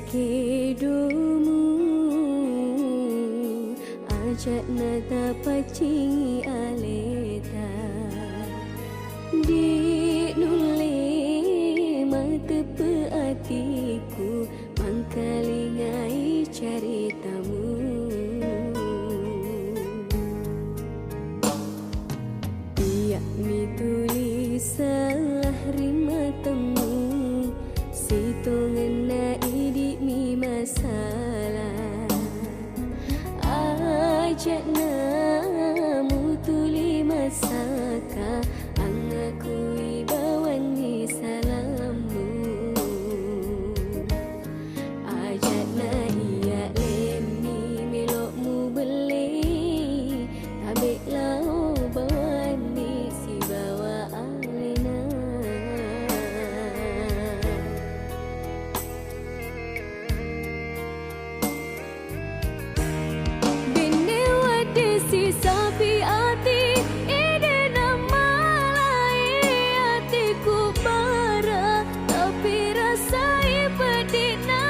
Sekedomu ajak nata pacingi aleta di nule mata peatiku mangkalingai caritamu iya mi tulis salah rima temu sitongan na idi mi masalah ajak namu tuli masaka angakui bawani salammu ajak na iya lemi melokmu beli tabik lau bawani si bawa alena si sapi ati ide nama lai atiku bara tapi rasai pedina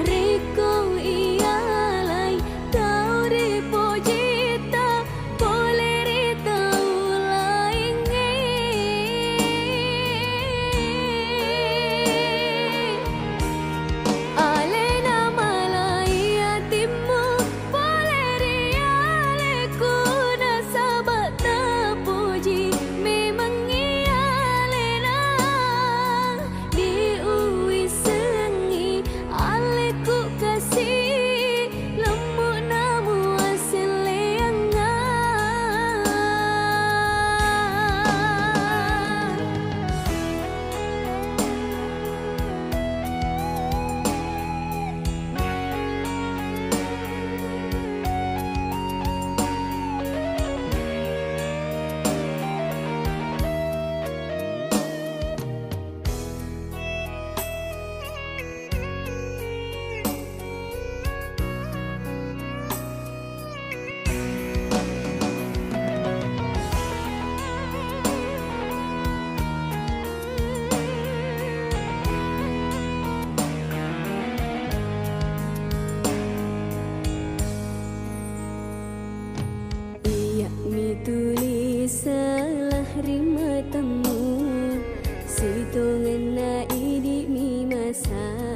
riko ialai tau ripojita boleh ritau laingi alena malai atimu tulis salah rima temu sitongan na idi mi masa